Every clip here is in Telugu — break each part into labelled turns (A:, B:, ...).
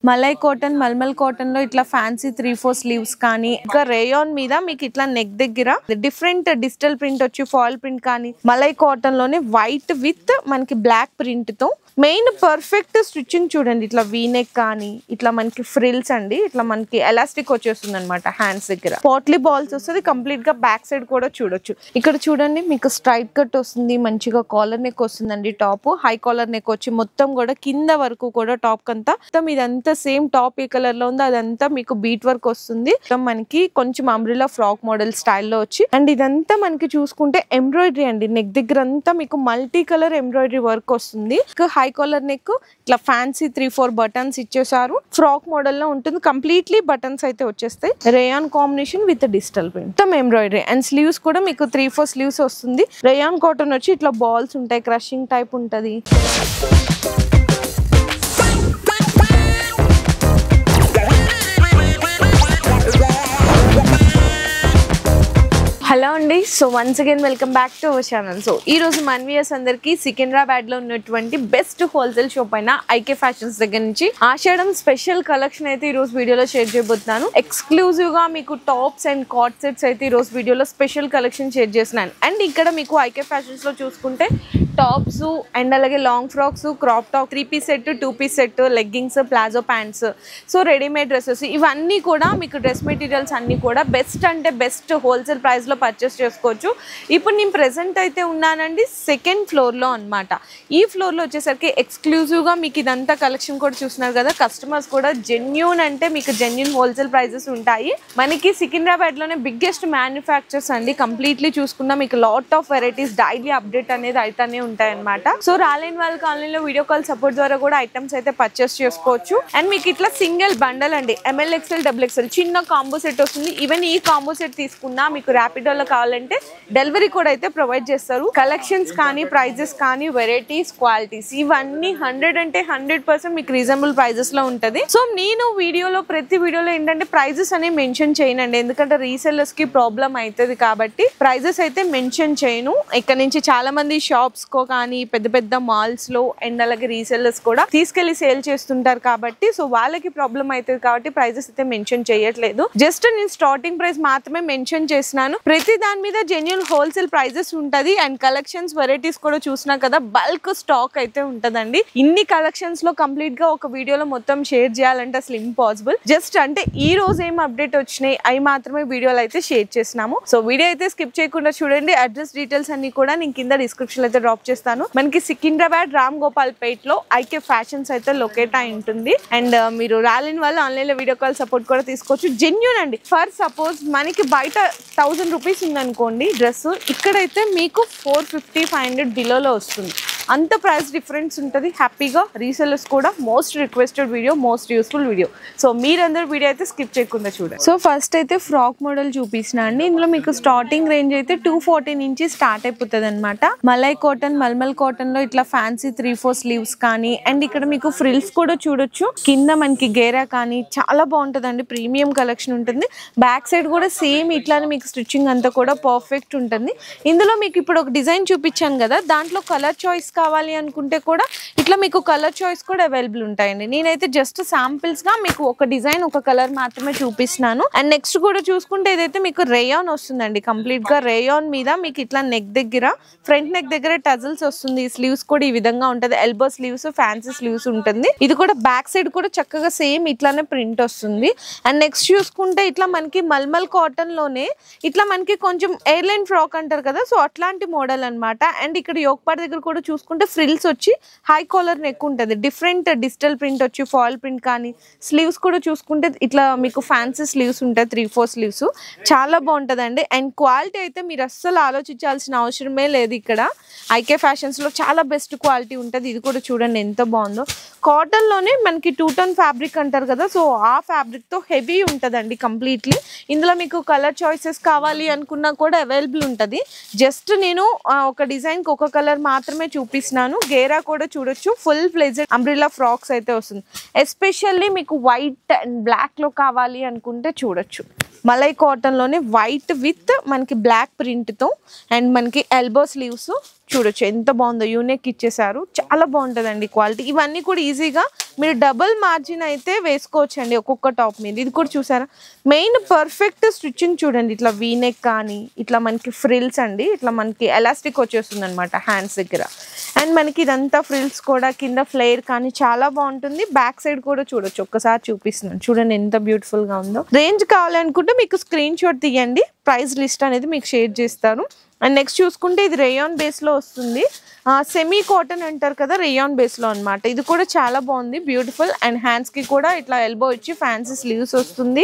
A: మలై కాటన్ మల్మల్ కాటన్ లో ఇట్లా ఫ్యాన్సీ 3-4 స్లీవ్స్ కానీ ఇంకా రేయాన్ మీద మీకు ఇట్లా నెక్ దగ్గర డిఫరెంట్ డిజిటల్ ప్రింట్ వచ్చి ఫాయిల్ ప్రింట్ కానీ మలై కాటన్ లోనే వైట్ విత్ మనకి బ్లాక్ ప్రింట్ తో మెయిన్ పర్ఫెక్ట్ స్టిచ్చింగ్ చూడండి. ఇట్లా వీనెక్ కానీ ఇట్లా మనకి ఫ్రిల్స్ అండి, ఇట్లా మనకి ఎలాస్టిక్ వచ్చేస్తుంది అనమాట. హ్యాండ్స్ దగ్గర పాట్లీ బాల్స్ వస్తుంది. కంప్లీట్ గా బ్యాక్ సైడ్ కూడా చూడొచ్చు. ఇక్కడ చూడండి మీకు స్ట్రైట్ కట్ వస్తుంది, మంచిగా కాలర్ నెక్ వస్తుందండి. టాప్ హై కాలర్ నెక్ వచ్చి మొత్తం కూడా కింద వరకు కూడా టాప్ కంతా మొత్తం ఇదంతా సేమ్ టాప్ ఏ కలర్ లో ఉంది అదంతా మీకు బీట్ వర్క్ వస్తుంది. మనకి కొంచెం అంబ్రెల్లా ఫ్రాక్ మోడల్ స్టైల్లో వచ్చి అండ్ ఇదంతా మనకి చూసుకుంటే ఎంబ్రాయిడరీ అండి. నెక్ దగ్గర అంతా మీకు మల్టీ కలర్ ఎంబ్రాయిడరీ వర్క్ వస్తుంది. హై కాలర్ నెక్ ఇట్లా ఫ్యాన్సీ 3-4 బటన్స్ ఇచ్చేసారు. ఫ్రాక్ మోడల్ లో ఉంటుంది. కంప్లీట్లీ బటన్స్ అయితే వచ్చేస్తాయి. Rayon combination with digital print మొత్తం ఎంబ్రాయిడరీ అండ్ స్లీవ్స్ కూడా మీకు 3-4 స్లీవ్స్ వస్తుంది. రేయాన్ కాటన్ వచ్చి ఇట్లా బాల్స్ ఉంటాయి, క్రషింగ్ టైప్ ఉంటది. హలో అండి, so once again welcome back to our channel. So ఈ రోజు మన వ్యూయర్స్ అందరికి సికింద్రాబాద్ లో ఉన్నటువంటి బెస్ట్ హోల్సేల్ షాప్ అయిన ఐకే ఫ్యాషన్స్ దగ్గర నుంచి ఆషాఢం స్పెషల్ కలెక్షన్ అయితే ఈ రోజు వీడియోలో షేర్ చేయబోతున్నాను. ఎక్స్క్లూజివ్ గా మీకు టాప్స్ అండ్ కాట్ సెట్స్ అయితే ఈ రోజు వీడియోలో స్పెషల్ కలెక్షన్ షేర్ చేస్తున్నాను. అండ్ ఇక్కడ మీకు ఐకే ఫ్యాషన్స్ లో చూసుకుంటే టాప్స్ అండ్ అలాగే long frocks, crop top, 3-piece set, 2-piece set, leggings, palazzo pants, so readymade dresses ఇవన్నీ కూడా మీకు డ్రెస్ మెటీరియల్స్ అన్ని కూడా బెస్ట్ అంటే బెస్ట్ హోల్సేల్ ప్రైస్ లో పర్చేస్ చేసుకోవచ్చు. ఇప్పుడు నేను ప్రెసెంట్ అయితే ఉన్నానండి సెకండ్ ఫ్లోర్ లో అనమాట. ఈ ఫ్లోర్ లో వచ్చేసరికి ఎక్స్క్లూజివ్ గా మీకు ఇదంతా కలెక్షన్ కూడా చూస్తున్నారు కదా. కస్టమర్స్ కూడా జెన్యూన్ అంటే మీకు జెన్యూన్ హోల్సేల్ ప్రైజెస్ ఉంటాయి. మనకి సికింద్రాబాద్ లోనే బిగ్గెస్ట్ మ్యానుఫ్యాక్చర్స్ అండి. కంప్లీట్లీ చూసుకున్నా మీకు lot of varieties daily update అనేది అయితేనే ఉంటాయన్నమాట. సో రాలేని వాళ్ళకి ఆన్లైన్ లో వీడియో కాల్ సపోర్ట్ ద్వారా కూడా ఐటమ్స్ అయితే పర్చేస్ చేసుకోవచ్చు. అండ్ మీకు ఇట్లా సింగిల్ బండల్ అండి, ML XL XXL చిన్న కాంబో సెట్ వస్తుంది. ఈవెన్ ఈ కాంబో సెట్ తీసుకున్నా మీకు ర్యాపిడోలో కావాలంటే డెలివరీ కూడా అయితే ప్రొవైడ్ చేస్తారు. కలెక్షన్స్ కానీ ప్రైజెస్ కానీ వెరైటీస్ క్వాలిటీస్ ఇవన్నీ 100% మీకు రీజనబుల్ ప్రైజెస్ లో ఉంటది. సో నేను ప్రతి వీడియోలో ఏంటంటే ప్రైజెస్ అనేవి మెన్షన్ చేయనండి, ఎందుకంటే రీసెల్లర్స్ కి ప్రాబ్లం అవుతుంది కాబట్టి ప్రైజెస్ అయితే మెన్షన్ చేయను. ఇక్కడ నుంచి చాలా మంది షాప్స్ కానీ పెద్ద పెద్ద మాల్స్ లో అండ్ అలాగే రీసెల్లర్స్ కూడా తీసుకెళ్లి సేల్ చేస్తుంటారు కాబట్టి సో వాళ్ళకి ప్రాబ్లం అవుతుంది కాబట్టి ప్రైజెస్ అయితే మెన్షన్ చేయట్లేదు. జస్ట్ నేను స్టార్టింగ్ ప్రైస్ మాత్రమే మెన్షన్ చేసినాను. ప్రతి దాని మీద జెన్యూన్ హోల్సేల్ ప్రైజెస్ ఉంటది. అండ్ కలెక్షన్స్ వెరైటీస్ కూడా చూసినా కదా బల్క్ స్టాక్ అయితే ఉంటదండి. ఇన్ని కలెక్షన్స్ లో కంప్లీట్ గా ఒక వీడియోలో మొత్తం షేర్ చేయాలంటే అసలు ఇంపాసిబుల్. జస్ట్ అంటే ఈ రోజు ఏం అప్డేట్ వచ్చినాయి అవి మాత్రమే వీడియోలో అయితే షేర్ చేసినాము. సో వీడియో అయితే స్కిప్ చేయకుండా చూడండి. అడ్రస్ డీటెయిల్స్ అన్ని కూడా నేను కింద డిస్క్రిప్షన్ అయితే డ్రాప్ చేస్తాను. మనకి సికింద్రాబాద్ రామ్ గోపాల్ పేట్ లో ఐకే ఫ్యాషన్స్ అయితే లొకేట్ అయి ఉంటుంది. అండ్ మీరు రాలేని వాళ్ళు ఆన్లైన్ లో వీడియో కాల్ సపోర్ట్ కూడా తీసుకోవచ్చు. జెన్యూన్ అండి. ఫర్ సపోజ్ మనకి బయట 1000 రూపీస్ ఉందనుకోండి డ్రెస్, ఇక్కడైతే మీకు 450-500 బిలోలో వస్తుంది. అంత ప్రైస్ డిఫరెన్స్ ఉంటుంది. హ్యాపీగా రీసెల్లర్స్ కూడా most requested video, most useful video. So మీరందరూ వీడియో అయితే స్కిప్ చేయకుండా చూడండి. సో ఫస్ట్ అయితే ఫ్రాక్ మోడల్ చూపిస్తున్నా అండి. ఇందులో మీకు స్టార్టింగ్ రేంజ్ అయితే 240 నుంచి స్టార్ట్ అయిపోతుంది అనమాట. మలై కాటన్ మల్మల్ కాటన్ లో ఇట్లా ఫ్యాన్సీ 3-4 స్లీవ్స్ కానీ అండ్ ఇక్కడ మీకు ఫ్రిల్స్ కూడా చూడొచ్చు. కింద మనకి గేరా కానీ చాలా బాగుంటుందండి. ప్రీమియం కలెక్షన్ ఉంటుంది. బ్యాక్ సైడ్ కూడా సేమ్ ఇట్లానే మీకు స్టిచ్చింగ్ అంతా కూడా పర్ఫెక్ట్ ఉంటుంది. ఇందులో మీకు ఇప్పుడు ఒక డిజైన్ చూపించాను కదా, దాంట్లో కలర్ చాయిస్ కావాలి అనుకుంటే కూడా ఇట్లా మీకు కలర్ చాయిస్ కూడా అవైలబుల్ ఉంటాయండి. నేనైతే జస్ట్ శాంపిల్స్ గా మీకు ఒక డిజైన్ ఒక కలర్ మాత్రమే చూపిస్తున్నాను. అండ్ నెక్స్ట్ కూడా చూసుకుంటే ఇదైతే మీకు రేయాన్ వస్తుందండి. కంప్లీట్ గా రేయాన్ మీద మీకు ఇట్లా నెక్ దగ్గర ఫ్రంట్ నెక్ దగ్గర టజల్స్ వస్తుంది. స్లీవ్స్ కూడా ఈ విధంగా ఉంటది. ఎల్బో స్లీవ్స్, ఫ్యాన్సీ స్లీవ్స్ ఉంటుంది. ఇది కూడా బ్యాక్ సైడ్ కూడా చక్కగా సేమ్ ఇట్లానే ప్రింట్ వస్తుంది. అండ్ నెక్స్ట్ చూసుకుంటే ఇట్లా మనకి మల్మల్ కాటన్ లోనే ఇట్లా మనకి కొంచెం ఎయిర్లైన్ ఫ్రాక్ అంటారు కదా, సో అట్లాంటి మోడల్ అనమాట. అండ్ ఇక్కడ యోక్ పార్ట్ దగ్గర కూడా చూసుకుంటే ఫ్రిల్స్ వచ్చి హై కాలర్ నెక్ ఉంటుంది. డిఫరెంట్ డిజిటల్ ప్రింట్ వచ్చి ఫాయిల్ ప్రింట్ కానీ స్లీవ్స్ కూడా చూసుకుంటే ఇట్లా మీకు ఫ్యాన్సీ స్లీవ్స్ ఉంటాయి. 3-4 స్లీవ్స్ చాలా బాగుంటుందండి. అండ్ క్వాలిటీ అయితే మీరు అస్సలు ఆలోచించాల్సిన అవసరమే లేదు. ఇక్కడ ఐకే ఫ్యాషన్స్ లో చాలా బెస్ట్ క్వాలిటీ ఉంటుంది. ఇది కూడా చూడండి ఎంత బాగుందో. కాటన్ లోనే మనకి 2-tone ఫ్యాబ్రిక్ అంటారు కదా, సో ఆ ఫ్యాబ్రిక్ తో హెవీ ఉంటుందండి కంప్లీట్లీ. ఇందులో మీకు కలర్ చాయిసెస్ కావాలి అనుకున్నా కూడా అవైలబుల్ ఉంటుంది. జస్ట్ నేను ఒక డిజైన్ కి ఒక కలర్ మాత్రమే చూపిస్తున్నాను. గేరా కూడా చూడొచ్చు. ఫుల్ ఫ్లెజెడ్ అంబ్రెల్లా ఫ్రాక్స్ అయితే వస్తుంది. ఎస్పెషల్లీ మీకు వైట్ అండ్ బ్లాక్ లో కావాలి అనుకుంటే చూడొచ్చు. మలై కాటన్ లోనే వైట్ విత్ మనకి బ్లాక్ ప్రింట్ తో అండ్ మనకి ఎల్బో స్లీవ్స్ చూడొచ్చు ఎంత బాగుందో, యూనిక్ ఇచ్చేసారు, చాలా బాగుంటుందండి క్వాలిటీ. ఇవన్నీ కూడా ఈజీగా మీరు డబుల్ మార్జిన్ అయితే వేసుకోవచ్చు అండి ఒక్కొక్క టాప్ మీద. ఇది కూడా చూసారా మెయిన్ పర్ఫెక్ట్ స్టిచ్చింగ్ చూడండి, ఇట్లా వీనెక్ కానీ ఇట్లా మనకి ఫ్రిల్స్ అండి, ఇట్లా మనకి ఎలాస్టిక్ వచ్చేస్తుంది అనమాట హ్యాండ్స్ దగ్గర. అండ్ మనకి ఇదంతా ఫ్రిల్స్ కూడా కింద ఫ్లేర్ కానీ చాలా బాగుంటుంది. బ్యాక్ సైడ్ కూడా చూడొచ్చు, ఒక్కసారి చూపిస్తున్నాను చూడండి ఎంత బ్యూటిఫుల్ గా ఉందో. రేంజ్ కావాలనుకుంటే మీకు స్క్రీన్ షాట్ తీయండి, ప్రైస్ లిస్ట్ అనేది మీకు షేర్ చేస్తారు. అండ్ నెక్స్ట్ చూసుకుంటే ఇది రేయాన్ బేస్ లో వస్తుంది, సెమీ కాటన్ అంటారు కదా, రేయాన్ బేస్ లో అనమాట. ఇది కూడా చాలా బాగుంది, బ్యూటిఫుల్. అండ్ హ్యాండ్స్ కి కూడా ఇట్లా ఎల్బో ఇచ్చి ఫ్యాన్సీ స్లీవ్స్ వస్తుంది.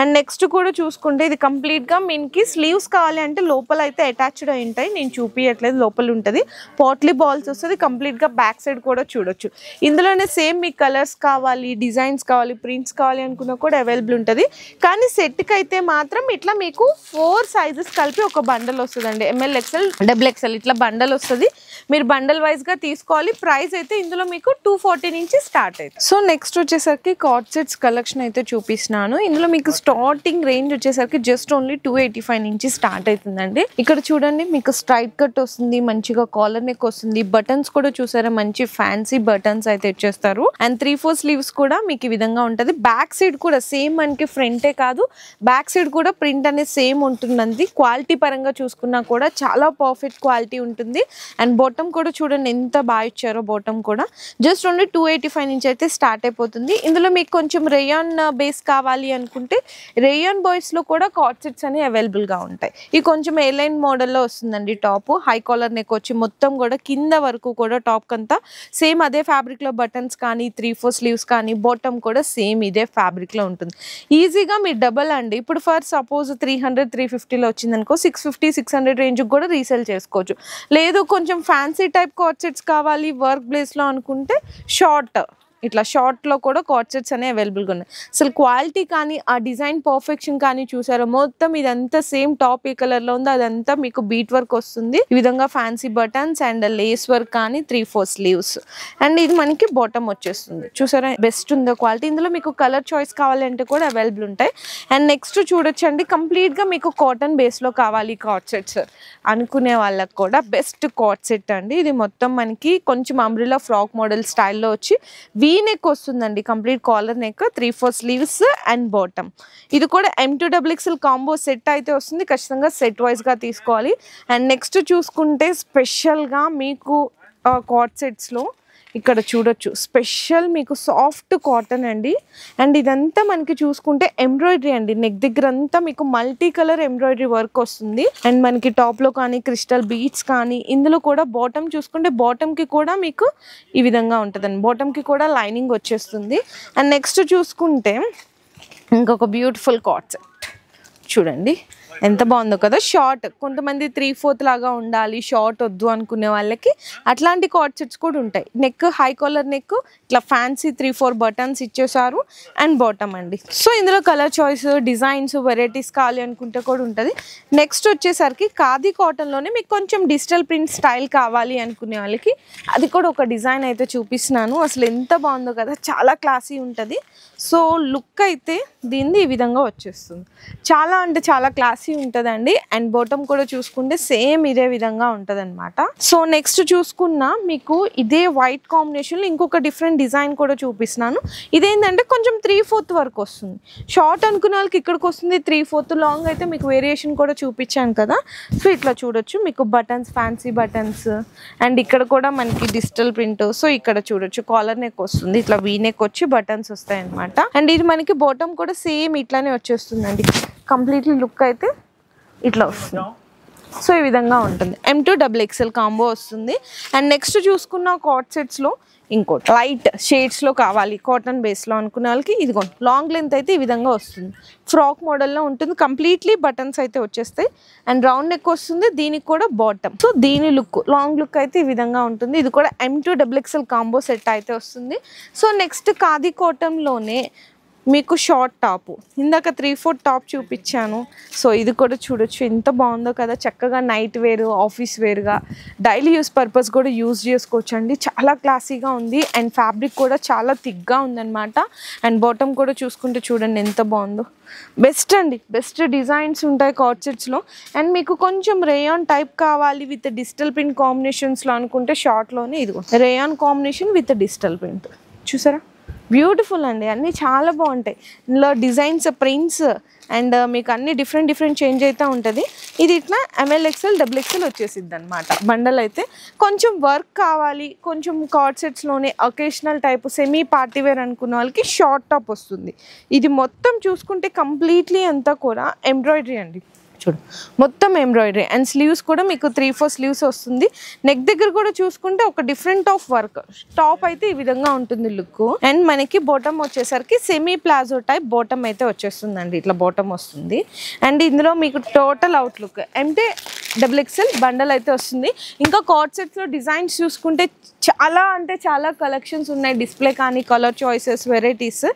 A: అండ్ నెక్స్ట్ కూడా చూసుకుంటే ఇది కంప్లీట్ గా మీకు స్లీవ్స్ కావాలి అంటే లోపల అయితే అటాచ్డ్ అయి ఉంటాయి, నేను చూపించట్లేదు, లోపల ఉంటుంది. పాట్లీ బాల్స్ వస్తుంది కంప్లీట్ గా. బ్యాక్ సైడ్ కూడా చూడొచ్చు. ఇందులోనే సేమ్ మీకు కలర్స్ కావాలి, డిజైన్స్ కావాలి, ప్రింట్స్ కావాలి అనుకున్నా కూడా అవైలబుల్ ఉంటుంది. కానీ సెట్ కి అయితే మాత్రం ఇట్లా మీకు 4 సైజెస్ కలిపి ఒక బండల్ వస్తుందండి, ML XL XXL ఇట్లా బండల్ వస్తుంది. మీరు బండల్ వైజ్ గా తీసుకోవాలి. ప్రైస్ అయితే ఇందులో మీకు 240 నుంచి స్టార్ట్ అవుతుంది. సో నెక్స్ట్ వచ్చేసరికి కార్డ్ సెట్స్ కలెక్షన్ అయితే చూపిస్తున్నాను. ఇందులో మీకు స్టార్టింగ్ రేంజ్ వచ్చేసరికి జస్ట్ ఓన్లీ 285 నుంచి స్టార్ట్ అవుతుందండి. ఇక్కడ చూడండి మీకు స్ట్రైట్ కట్ వస్తుంది, మంచిగా కాలర్ నెక్ వస్తుంది. బటన్స్ కూడా చూసారా మంచి ఫ్యాన్సీ బటన్స్ అయితే ఇచ్చేస్తారు. అండ్ 3/4 స్లీవ్స్ కూడా మీకు ఈ విధంగా ఉంటది. బ్యాక్ సైడ్ కూడా సేమ్ మనకి ఫ్రంటే కాదు బ్యాక్ సైడ్ కూడా ప్రింట్ అనేది సేమ్ ఉంటుందండి. క్వాలిటీ పరంగా చూసుకున్నా కూడా చాలా పర్ఫెక్ట్ క్వాలిటీ ఉంటుంది. అండ్ బాటమ్ కూడా చూడండి ఎంత బాగా ఇచ్చారో, బాటమ్ కూడా జస్ట్ ఓన్లీ 285 నుంచి అయితే స్టార్ట్ అయిపోతుంది. ఇందులో మీకు కొంచెం రేయాన్ బేస్ కావాలి అనుకుంటే రేయాన్ బాయ్స్ లో కూడా కార్డ్ సెట్స్ అనేవి అవైలబుల్ గా ఉంటాయి. ఇది కొంచెం ఎయిర్లైన్ మోడల్లో వస్తుందండి. టాప్ హై కాలర్ నెక్ వచ్చి మొత్తం కూడా కింద వరకు కూడా టాప్ అంతా సేమ్ అదే ఫ్యాబ్రిక్ లో బటన్స్ కానీ 3/4 స్లీవ్స్ కానీ బాటమ్ కూడా సేమ్ ఇదే ఫ్యాబ్రిక్ లో ఉంటుంది. ఈజీగా మీరు డబల్ అండి, ఇప్పుడు ఫర్ సపోజ్ 300-350 లో వచ్చింది అనుకో 650-600 రేంజ్ కూడా రీసేల్ చేసుకోవచ్చు. లేదు కొంచెం ఫ్యాన్సీ టైప్ కార్డ్ సెట్స్ కావాలి వర్క్ ప్లేస్ లో అనుకుంటే షార్ట్ ఇట్లా షార్ట్ లో కూడా కార్డ్ సెట్స్ అనేవి అవైలబుల్ గా ఉన్నాయి. అసలు క్వాలిటీ కానీ ఆ డిజైన్ పర్ఫెక్షన్ కానీ చూసారో, మొత్తం ఇదంతా సేమ్ టాప్ ఏ కలర్ లో ఉందో అదంతా మీకు బీట్ వర్క్ వస్తుంది. ఈ విధంగా fancy buttons and lace work కానీ 3/4 స్లీవ్స్. అండ్ ఇది మనకి బాటమ్ వచ్చేస్తుంది. చూసారా బెస్ట్ ఉందో క్వాలిటీ. ఇందులో మీకు కలర్ చాయిస్ కావాలంటే కూడా అవైలబుల్ ఉంటాయి. అండ్ నెక్స్ట్ చూడొచ్చండి కంప్లీట్ గా మీకు కాటన్ బేస్ లో కావాలి కార్డ్ సెట్స్ అనుకునే వాళ్ళకి కూడా బెస్ట్ కార్డ్ సెట్ అండి. ఇది మొత్తం మనకి కొంచెం అంబ్రెల్లా ఫ్రాక్ మోడల్ స్టైల్లో వచ్చి నెక్ వస్తుందండి. Complete collar neck 3/4 sleeves and bottom. ఇది కూడా M2 XXL కాంబో సెట్ అయితే వస్తుంది. ఖచ్చితంగా సెట్ వైజ్ గా తీసుకోవాలి. అండ్ నెక్స్ట్ చూసుకుంటే స్పెషల్ గా మీకు కార్డ్ సెట్స్ లో ఇక్కడ చూడొచ్చు స్పెషల్ మీకు సాఫ్ట్ కాటన్ అండి. అండ్ ఇదంతా మనకి చూసుకుంటే ఎంబ్రాయిడరీ అండి. నెక్ దగ్గర అంతా మీకు మల్టీ కలర్ ఎంబ్రాయిడరీ వర్క్ వస్తుంది. అండ్ మనకి టాప్ లో కానీ క్రిస్టల్ బీట్స్ కానీ, ఇందులో కూడా బాటమ్ చూసుకుంటే బాటమ్ కి కూడా మీకు ఈ విధంగా ఉంటుందండి. బాటమ్ కి కూడా లైనింగ్ వచ్చేస్తుంది. అండ్ నెక్స్ట్ చూసుకుంటే ఇంకొక బ్యూటిఫుల్ కార్డ్ సెట్ చూడండి ఎంత బాగుందో కదా. షార్ట్ కొంతమంది 3/4 లాగా ఉండాలి, షార్ట్ వద్దు అనుకునే వాళ్ళకి అట్లాంటి కార్డ్ సెట్స్ కూడా ఉంటాయి. నెక్ హై కాలర్ నెక్ ఇట్లా ఫ్యాన్సీ 3/4 బటన్స్ ఇచ్చేసారు అండ్ బాటమ్ అండి. సో ఇందులో కలర్ చాయిస్, డిజైన్స్, వెరైటీస్ కావాలి అనుకుంటే కూడా ఉంటుంది. నెక్స్ట్ వచ్చేసరికి ఖాదీ కాటన్ లోనే మీకు కొంచెం డిజిటల్ ప్రింట్ స్టైల్ కావాలి అనుకునే వాళ్ళకి అది కూడా ఒక డిజైన్ అయితే చూపిస్తున్నాను. అసలు ఎంత బాగుందో కదా, చాలా క్లాసీ ఉంటుంది. సో లుక్ అయితే దీన్ని ఈ విధంగా వచ్చేస్తుంది. చాలా అంటే చాలా క్లాసీ ఉంటుందండి. అండ్ బాటమ్ కూడా చూసుకుంటే సేమ్ ఇదే విధంగా ఉంటుంది అనమాట. సో నెక్స్ట్ చూసుకున్నా మీకు ఇదే వైట్ కాంబినేషన్ లో ఇంకొక డిఫరెంట్ డిజైన్ కూడా చూపిస్తున్నాను. ఇదేంటంటే కొంచెం 3/4 వరకు వస్తుంది. షార్ట్ అనుకునే వాళ్ళకి ఇక్కడికి వస్తుంది 3/4, లాంగ్ అయితే మీకు వేరియేషన్ కూడా చూపించాను కదా. సో ఇట్లా చూడొచ్చు మీకు బటన్స్, ఫ్యాన్సీ బటన్స్. అండ్ ఇక్కడ కూడా మనకి డిజిటల్ ప్రింట్. సో ఇక్కడ చూడొచ్చు కాలర్ నెక్ వస్తుంది, ఇట్లా వీ నెక్ వచ్చి బటన్స్ వస్తాయి అనమాట. అండ్ ఇది మనకి బాటమ్ కూడా సేమ్ ఇట్లానే వచ్చేస్తుందండి. కంప్లీట్లీ లుక్ అయితే ఇట్లా వస్తుంది. సో ఈ విధంగా ఉంటుంది. M2 XXL కాంబో వస్తుంది. అండ్ నెక్స్ట్ చూసుకున్న కార్డ్ సెట్స్ లో ఇంకోటి లైట్ షేడ్స్ లో కావాలి కాటన్ బేస్ లో అనుకునే వాళ్ళకి ఇదిగో లాంగ్ లెంత్ అయితే ఈ విధంగా వస్తుంది. ఫ్రాక్ మోడల్లో ఉంటుంది. కంప్లీట్లీ బటన్స్ అయితే వచ్చేస్తాయి. అండ్ రౌండ్ నెక్ వస్తుంది. దీనికి కూడా బాటమ్. సో దీని లుక్ లాంగ్ లుక్ అయితే ఈ విధంగా ఉంటుంది. ఇది కూడా M2 XXL కాంబో సెట్ అయితే వస్తుంది. సో నెక్స్ట్ ఖాదీ కాటన్ లోనే మీకు షార్ట్ టాప్, ఇందాక 3/4 టాప్ చూపించాను. సో ఇది కూడా చూడొచ్చు ఎంత బాగుందో కదా. చక్కగా నైట్ వేర్, ఆఫీస్ వేర్గా, డైలీ యూస్ పర్పస్ కూడా యూజ్ చేసుకోవచ్చు అండి. చాలా క్లాసీగా ఉంది అండ్ ఫ్యాబ్రిక్ కూడా చాలా థిక్గా ఉందన్నమాట. అండ్ బాటమ్ కూడా చూసుకుంటే చూడండి ఎంత బాగుందో. బెస్ట్ అండి, బెస్ట్ డిజైన్స్ ఉంటాయి కార్డ్ సెట్స్లో. అండ్ మీకు కొంచెం రేయాన్ టైప్ కావాలి విత్ డిజిటల్ ప్రింట్ కాంబినేషన్స్లో అనుకుంటే షార్ట్లోనే ఇదిగో rayon combination with digital print చూసారా, బ్యూటిఫుల్ అండి. అన్నీ చాలా బాగుంటాయి. ఇందులో డిజైన్స్, ప్రింట్స్ అండ్ మీకు అన్ని డిఫరెంట్ చేంజ్ అయితే ఉంటుంది. ఇది ఇట్లా ML XL XXL వచ్చేసిద్ది అనమాట. బండల్ అయితే కొంచెం వర్క్ కావాలి, కొంచెం కార్డ్ సెట్స్లోనే occasional type semi party wear అనుకున్న వాళ్ళకి షార్ట్ టాప్ వస్తుంది. ఇది మొత్తం చూసుకుంటే కంప్లీట్లీ అంతా కూడా ఎంబ్రాయిడరీ అండి. చూడు మొత్తం ఎంబ్రాయిడరీ అండ్ స్లీవ్స్ కూడా మీకు 3/4 స్లీవ్స్ వస్తుంది. నెక్ దగ్గర కూడా చూసుకుంటే ఒక డిఫరెంట్ ఆఫ్ వర్క్. టాప్ అయితే ఈ విధంగా ఉంటుంది లుక్. అండ్ మనకి బాటమ్ వచ్చేసరికి సెమీ ప్లాజో టైప్ బాటమ్ అయితే వచ్చేస్తుందండి. ఇట్లా బాటమ్ వస్తుంది. అండ్ ఇందులో మీకు టోటల్ అవుట్లుక్ అంటే XXL బండల్ అయితే వస్తుంది. ఇంకా కార్డ్ సెట్స్లో డిజైన్స్ చూసుకుంటే చాలా అంటే చాలా కలెక్షన్స్ ఉన్నాయి. డిస్ప్లే కానీ, colour choices, varieties.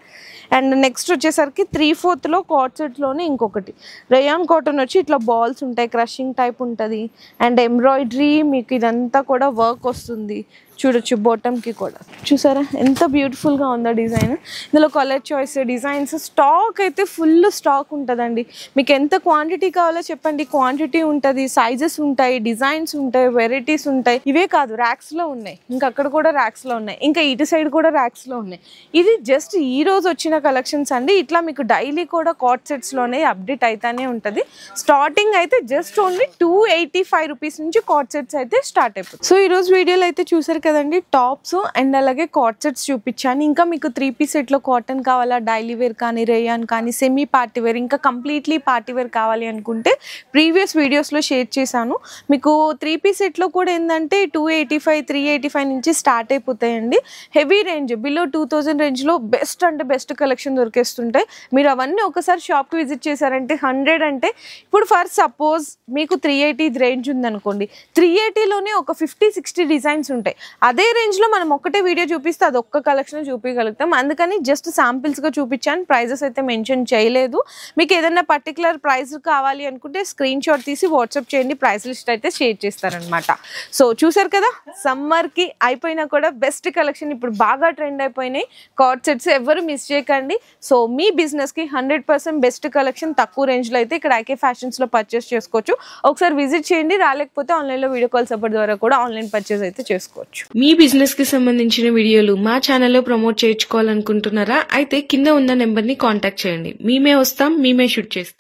A: And next వచ్చేసరికి 3/4లో కార్డ్ సెట్లోనే ఇంకొకటి రేయాన్ కాటన్ వచ్చి ఇట్లా బాల్స్ ఉంటాయి, క్రషింగ్ టైప్ ఉంటుంది. అండ్ ఎంబ్రాయిడరీ మీకు ఇదంతా కూడా వర్క్ వస్తుంది. చూడొచ్చు బాటమ్కి కూడా చూసారా ఎంత బ్యూటిఫుల్గా ఉందో డిజైన్. ఇందులో కలర్ చాయిస్, డిజైన్స్, స్టాక్ అయితే ఫుల్ స్టాక్ ఉంటుందండి. మీకు ఎంత క్వాంటిటీ కావాలో చెప్పండి, క్వాంటిటీ ఉంటుంది, సైజెస్ ఉంటాయి, డిజైన్స్ ఉంటాయి, వెరైటీస్ ఉంటాయి. ఇవే కాదు ర్యాక్స్లో ఉన్నాయి, ఇంకా అక్కడ కూడా ర్యాక్స్లో ఉన్నాయి, ఇంకా ఇటు సైడ్ కూడా ర్యాక్స్లో ఉన్నాయి. ఇది జస్ట్ ఈ రోజు వచ్చిన కలెక్షన్స్ అండి. ఇట్లా మీకు డైలీ కూడా కార్డ్ సెట్స్లోనే అప్డేట్ అయితేనే ఉంటుంది. స్టార్టింగ్ అయితే జస్ట్ ఓన్లీ 285 రూపీస్ నుంచి కార్డ్ సెట్స్ అయితే స్టార్ట్ అయిపోతుంది. సో ఈరోజు వీడియోలో అయితే చూసారు కదండి టాప్స్ అండ్ అలాగే కార్డ్ సెట్స్ చూపించాను. ఇంకా మీకు 3 సెట్లో కాటన్ కావాలా, డైలీ వేర్ కానీ, రేయాన్ కానీ, సెమీ పార్టీ వేర్, ఇంకా కంప్లీట్లీ పార్టీ వేర్ కావాలి అనుకుంటే ప్రీవియస్ వీడియోస్లో షేర్ చేశాను. మీకు 3 సెట్లో కూడా ఏంటంటే 285, 385 నుంచి స్టార్ట్ అయిపోతాయండి. హెవీ రేంజ్ బిలో 2000 రేంజ్లో బెస్ట్ అంటే బెస్ట్ కలెక్షన్ దొరికేస్తుంటాయి. మీరు అవన్నీ ఒకసారి షాప్కి విజిట్ చేశారంటే 100 అంటే ఇప్పుడు ఫర్ సపోజ్ మీకు 380 రేంజ్ ఉందనుకోండి, 380లోనే ఒక 50-60 డిజైన్స్ ఉంటాయి. అదే రేంజ్లో మనం ఒక్కటే వీడియో చూపిస్తే అది ఒక్క కలెక్షన్ చూపించగలుగుతాం. అందుకని జస్ట్ శాంపిల్స్గా చూపించాను, ప్రైజెస్ అయితే మెన్షన్ చేయలేదు. మీకు ఏదైనా పర్టికులర్ ప్రైస్ కావాలి అనుకుంటే స్క్రీన్ షాట్ తీసి వాట్సాప్ చేయండి, ప్రైస్ లిస్ట్ అయితే షేర్ చేస్తారనమాట. సో చూసారు కదా, సమ్మర్కి అయిపోయినా కూడా బెస్ట్ కలెక్షన్ ఇప్పుడు బాగా ట్రెండ్ అయిపోయినాయి కార్డ్ సెట్స్. ఎవరు మిస్ చేయకండి. సో మీ బిజినెస్కి 100% బెస్ట్ కలెక్షన్ తక్కువ రేంజ్లో అయితే ఇక్కడ ఐకే ఫ్యాషన్స్లో పర్చేస్ చేసుకోవచ్చు. ఒకసారి విజిట్ చేయండి, రాలేకపోతే ఆన్లైన్లో వీడియో కాల్ సపోర్ట్ ద్వారా కూడా ఆన్లైన్ పర్చేస్ అయితే చేసుకోవచ్చు. మీ బిజినెస్ కి సంబంధించిన వీడియోలు మా ఛానల్లో ప్రమోట్ చేయించుకోవాలనుకుంటున్నారా? అయితే కింద ఉన్న నెంబర్ ని కాంటాక్ట్ చేయండి. మేమే వస్తాం, మేమే షూట్ చేస్తాం.